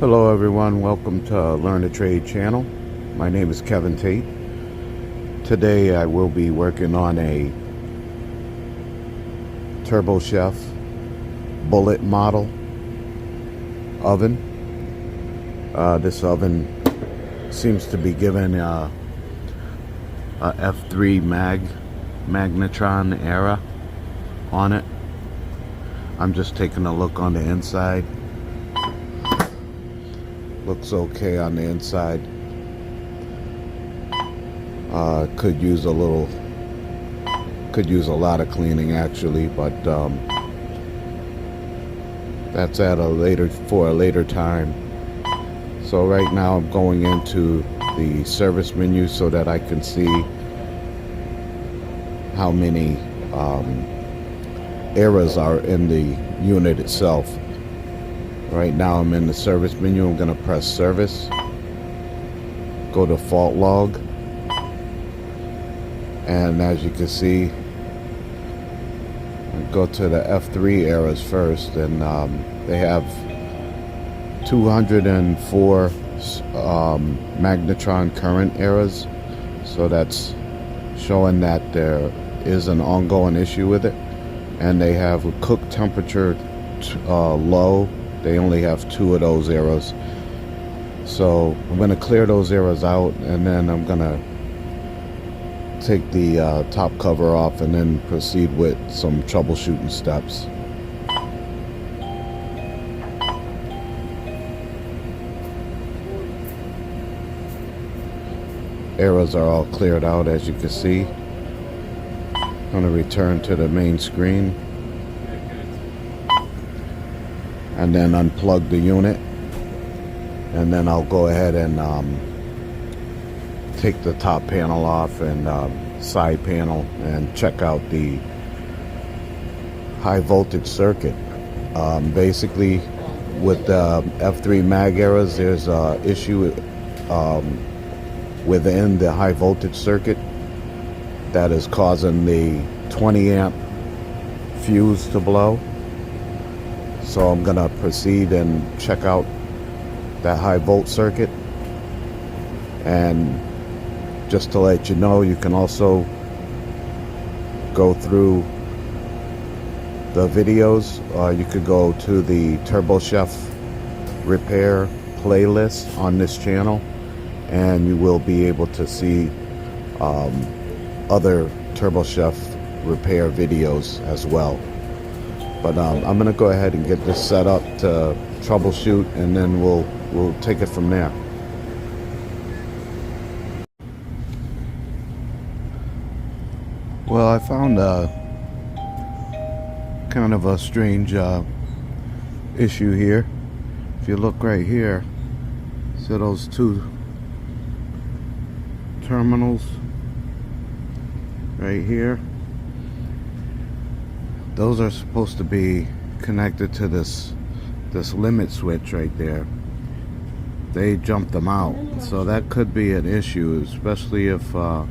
Hello everyone, welcome to Learn a Trade channel. My name is Kevin Tate. Today I will be working on a TurboChef bullet model oven. This oven seems to be given a F3 Magnetron era on it. I'm just taking a look on the inside. Looks okay on the inside. Could use a lot of cleaning actually, but that's for a later time. So right now I'm going into the service menu so that I can see how many errors are in the unit itself. Right now I'm in the service menu. I'm going to press service, go to fault log, and as you can see, go to the F3 errors first, and they have 204 magnetron current errors, so that's showing that there is an ongoing issue with it. And they have a cook temperature low. They only have 2 of those errors. So I'm going to clear those errors out, and then I'm going to take the top cover off and then proceed with some troubleshooting steps. Errors are all cleared out, as you can see. I'm going to return to the main screen and then unplug the unit, and then I'll go ahead and take the top panel off and side panel and check out the high voltage circuit. Basically with the F3 mag errors, there's an issue within the high voltage circuit that is causing the 20 amp fuse to blow. So I'm gonna proceed and check out that high volt circuit. And just to let you know, you can also go through the videos. You could go to the TurboChef repair playlist on this channel, and you will be able to see other TurboChef repair videos as well. But I'm gonna go ahead and get this set up to troubleshoot, and then we'll take it from there. Well, I found kind of a strange issue here. If you look right here, so those 2 terminals right here, those are supposed to be connected to this limit switch right there. They jumped them out, so that could be an issue, especially if the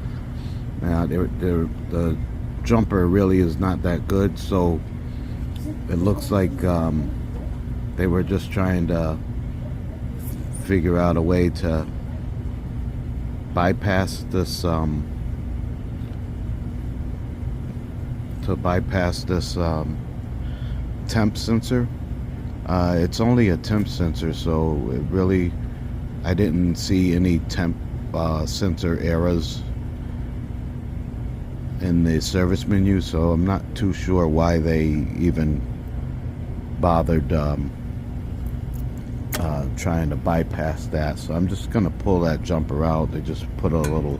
jumper really is not that good. So it looks like they were just trying to figure out a way to bypass this temp sensor. It's only a temp sensor, so it really, I didn't see any temp sensor errors in the service menu, so I'm not too sure why they even bothered trying to bypass that. So I'm just gonna pull that jumper out. They just put a little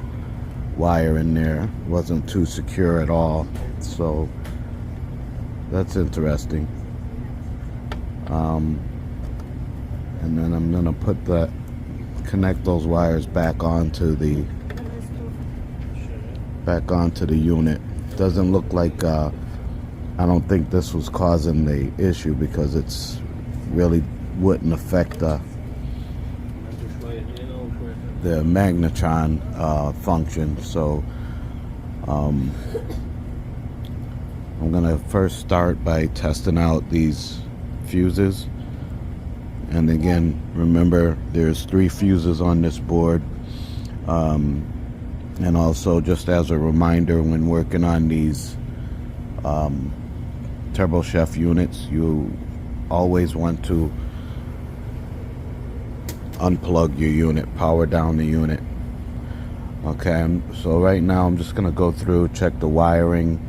wire in there. It wasn't too secure at all, so that's interesting. And then I'm gonna connect those wires back onto the unit. Doesn't look like I don't think this was causing the issue, because it's really wouldn't affect the magnetron function. So I'm gonna first start by testing out these fuses, And again, remember there's 3 fuses on this board. And also, just as a reminder, when working on these Turbo Chef units, you always want to unplug your unit, power down the unit. Okay, so right now I'm just gonna go through, check the wiring.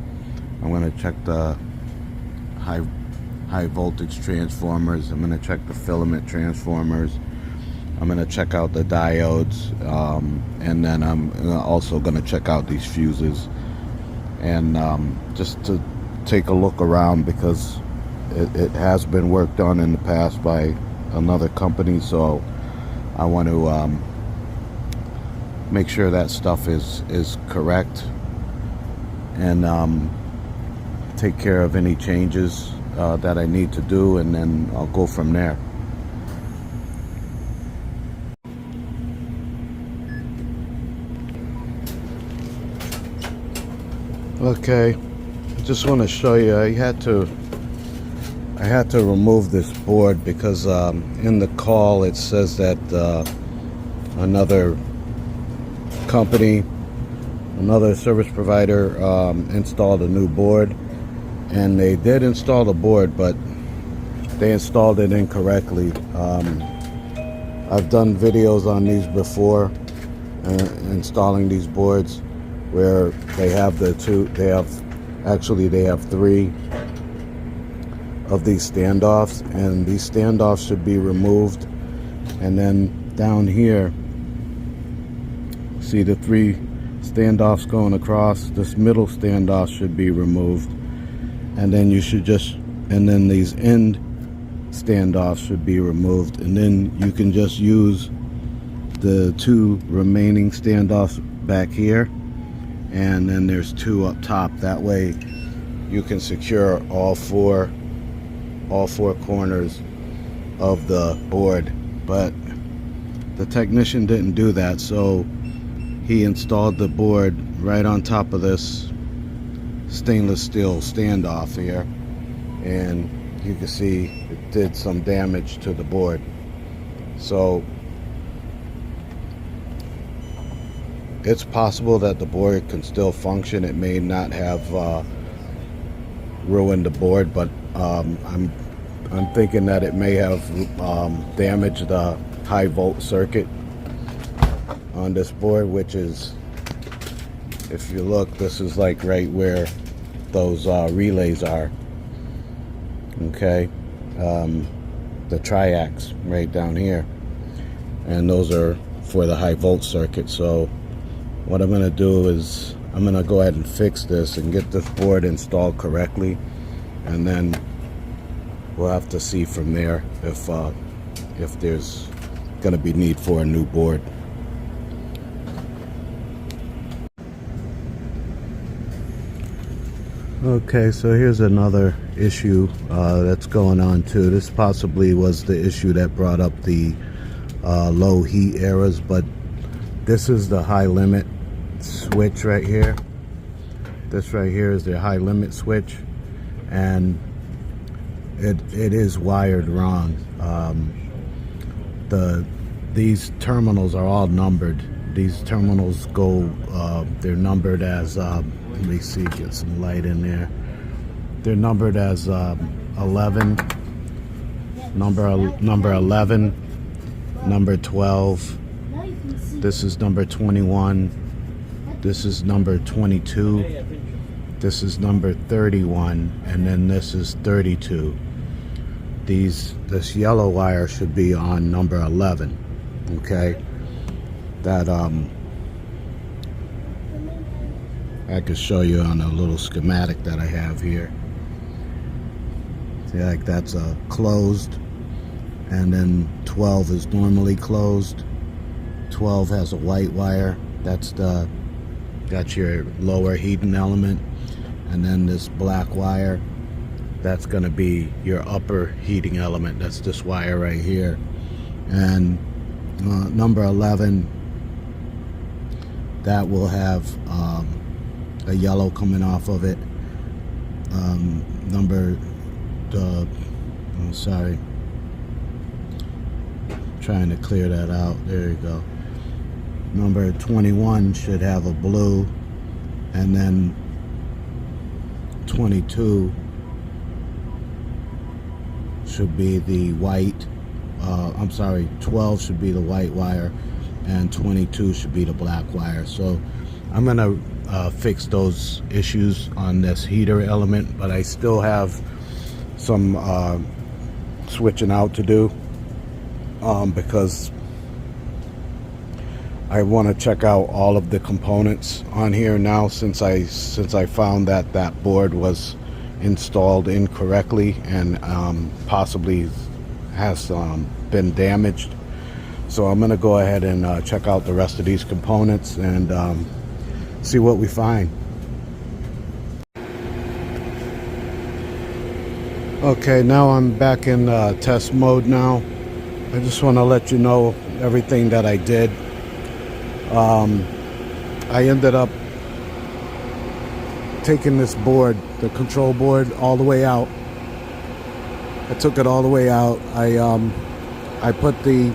I'm gonna check the high voltage transformers. I'm gonna check the filament transformers. I'm gonna check out the diodes, and then I'm also gonna check out these fuses, and just to take a look around, because it has been worked on in the past by another company, so I want to make sure that stuff is correct, and take care of any changes that I need to do, and then I'll go from there. Okay, I just want to show you. I had to remove this board because in the call it says that another company, another service provider installed a new board, and they did install the board, but they installed it incorrectly. I've done videos on these before, installing these boards, where they have they have 3 of these standoffs, and these standoffs should be removed. And then down here, see the 3 standoffs going across, this middle standoff should be removed, and then then these end standoffs should be removed, and then you can just use the 2 remaining standoffs back here, and then there's 2 up top. That way you can secure all four corners of the board. But the technician didn't do that, so he installed the board right on top of this stainless steel standoff here, and you can see it did some damage to the board. So it's possible that the board can still function. It may not have ruined the board, but I'm thinking that it may have damaged the high volt circuit on this board, which is, if you look, this is like right where those relays are. Okay, the triacs right down here, and those are for the high volt circuit. So what I'm going to do is I'm going to go ahead and fix this and get this board installed correctly, and then we'll have to see from there if there's going to be need for a new board. Okay, so here's another issue that's going on too. This possibly was the issue that brought up the low heat errors, but this is the high limit switch right here. This right here is the high limit switch, and it is wired wrong. These terminals are all numbered. These terminals go, they're numbered as, let me see, get some light in there. They're numbered as 11, number 11, number 12. This is number 21. This is number 22. This is number 31, and then this is 32. This yellow wire should be on number 11. Okay, that I could show you on a little schematic that I have here. See, like that's closed, and then 12 is normally closed. 12 has a white wire. That's your lower heating element, and then this black wire, that's going to be your upper heating element. That's this wire right here. And number 11, that will have a yellow coming off of it. trying to clear that out. There you go. Number 21 should have a blue, and then 22 should be the white. I'm sorry, 12 should be the white wire, and 22 should be the black wire. So I'm gonna fix those issues on this heater element, but I still have some switching out to do, because I want to check out all of the components on here now, since I found that that board was installed incorrectly and possibly has been damaged. So I'm going to go ahead and check out the rest of these components and see what we find. Okay, now I'm back in test mode now. I just want to let you know everything that I did. I ended up taking this board, the control board, all the way out. I took it all the way out. I put the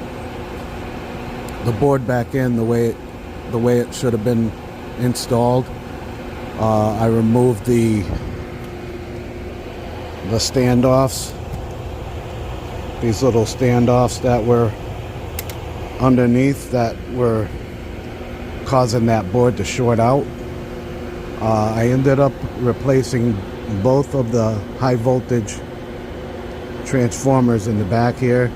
board back in the way it should have been installed. I removed the standoffs, these little standoffs that were underneath that were causing that board to short out. I ended up replacing both of the high voltage transformers in the back here.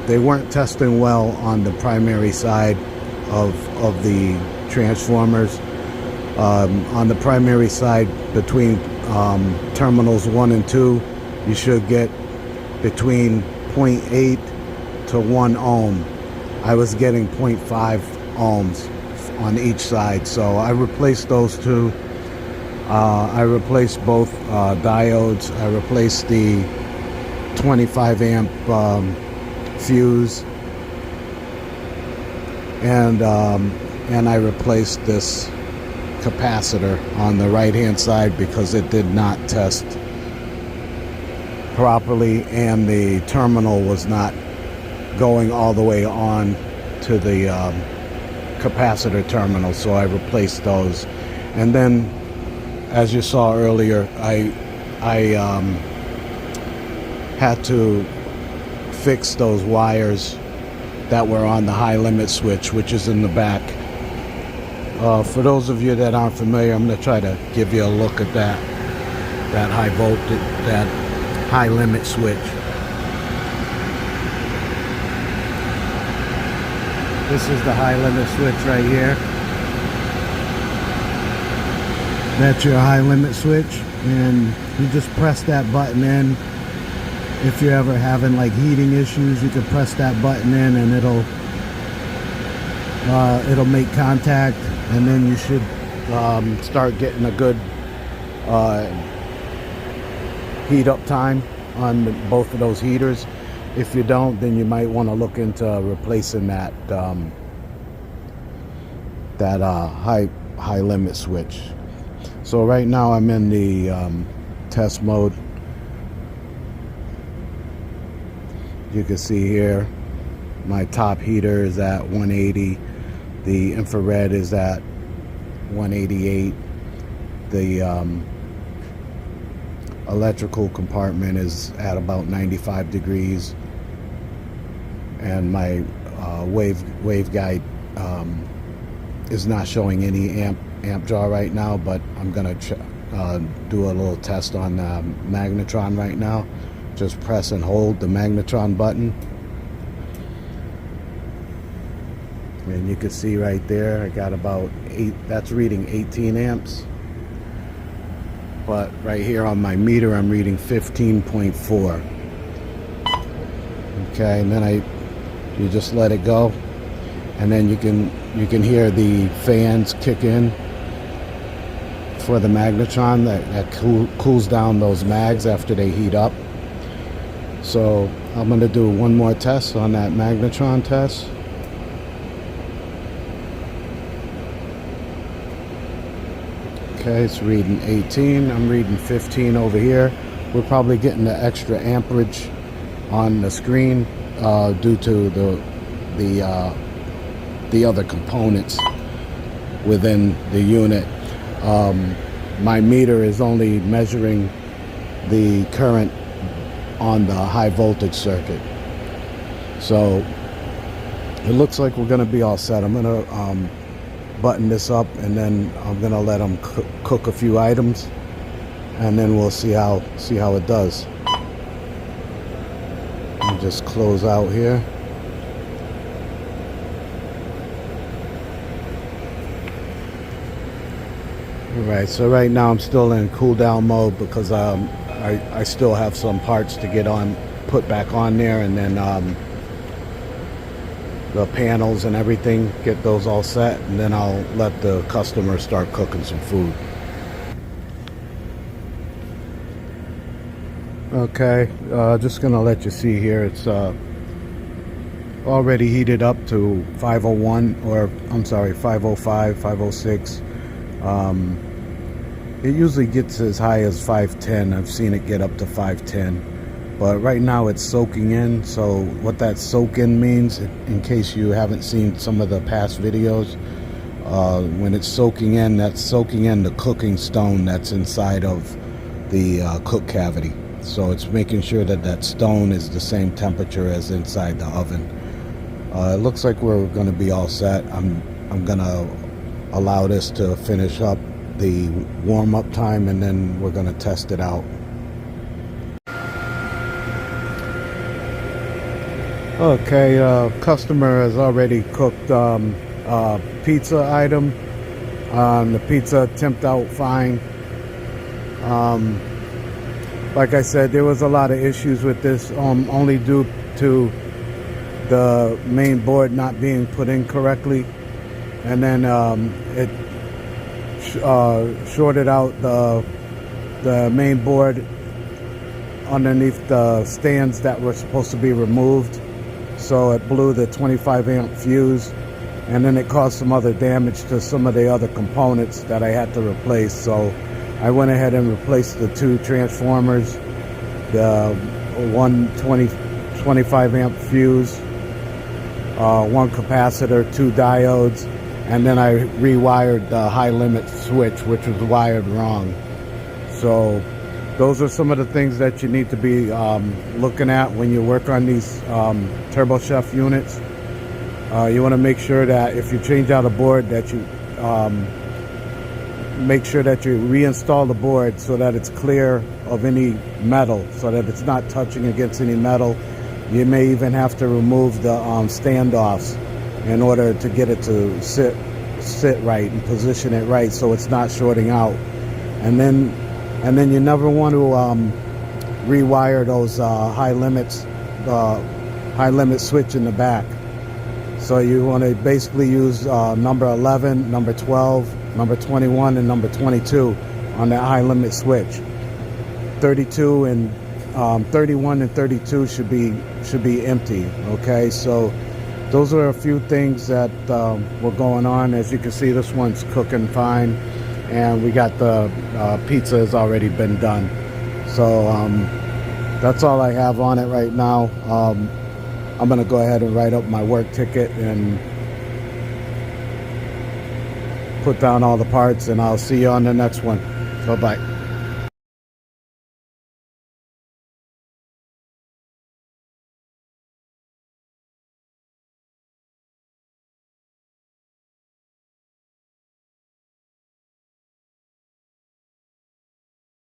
They weren't testing well on the primary side of the transformers. On the primary side, between terminals 1 and 2, you should get between 0.8 to 1 ohm. I was getting 0.5 ohms on each side, so I replaced those two. I replaced both diodes. I replaced the 25 amp fuse, and I replaced this capacitor on the right hand side because it did not test properly, and the terminal was not going all the way on to the capacitor terminal, so I replaced those. And then, as you saw earlier, I had to fix those wires that were on the high limit switch, which is in the back. For those of you that aren't familiar, I'm going to try to give you a look at that high voltage, that high limit switch. This is the high limit switch right here. That's your high limit switch, and you just press that button in. If you're ever having like heating issues, you can press that button in and it'll make contact, and then you should start getting a good heat up time on both of those heaters. If you don't, then you might want to look into replacing that high limit switch. So right now I'm in the test mode. You can see here my top heater is at 180. The infrared is at 188. The electrical compartment is at about 95 degrees. And my waveguide is not showing any amp draw right now, but I'm gonna do a little test on the magnetron right now. Just press and hold the magnetron button, and you can see right there I got about 8, that's reading 18 amps, but right here on my meter I'm reading 15.4. okay, and then you just let it go, and then you can hear the fans kick in for the magnetron that cools down those mags after they heat up. So I'm going to do one more test on that magnetron test. Okay, it's reading 18. I'm reading 15 over here. We're probably getting the extra amperage on the screen due to the other components within the unit. My meter is only measuring the current on the high voltage circuit. So it looks like we're going to be all set. I'm going to button this up, and then I'm going to let them cook a few items, and then we'll see how it does. I'll just close out here. Alright, so right now I'm still in cool down mode because I still have some parts to get put back on there, and then the panels and everything, get those all set, and then I'll let the customer start cooking some food. Okay, just gonna let you see here, it's already heated up to 501, or I'm sorry, 505, 506. It usually gets as high as 510. I've seen it get up to 510, but right now it's soaking in. So what that soak in means, in case you haven't seen some of the past videos, when it's soaking in, that's soaking in the cooking stone that's inside of the cook cavity. So it's making sure that that stone is the same temperature as inside the oven. It looks like we're going to be all set. I'm going to allow this to finish up the warm-up time, and then we're going to test it out. Okay, customer has already cooked pizza item. The pizza temped out fine. Like I said, there was a lot of issues with this, only due to the main board not being put in correctly, and then it shorted out the main board underneath the stands that were supposed to be removed, so it blew the 25 amp fuse, and then it caused some other damage to some of the other components that I had to replace. So I went ahead and replaced the two transformers, the 25 amp fuse, one capacitor, two diodes, and then I rewired the high limit switch, which was wired wrong. So those are some of the things that you need to be looking at when you work on these TurboChef units. You want to make sure that if you change out a board, that you make sure that you reinstall the board so that it's clear of any metal, so that it's not touching against any metal. You may even have to remove the standoffs in order to get it to sit right and position it right, so it's not shorting out. And then you never want to rewire those high limit switch in the back. So you want to basically use number 11, number 12, number 21, and number 22 on that high limit switch. 32 and 31 and 32 should be empty. Okay, so those are a few things that were going on. As you can see, this one's cooking fine, and we got the pizza has already been done. So that's all I have on it right now. I'm gonna go ahead and write up my work ticket and put down all the parts, and I'll see you on the next one. Bye-bye.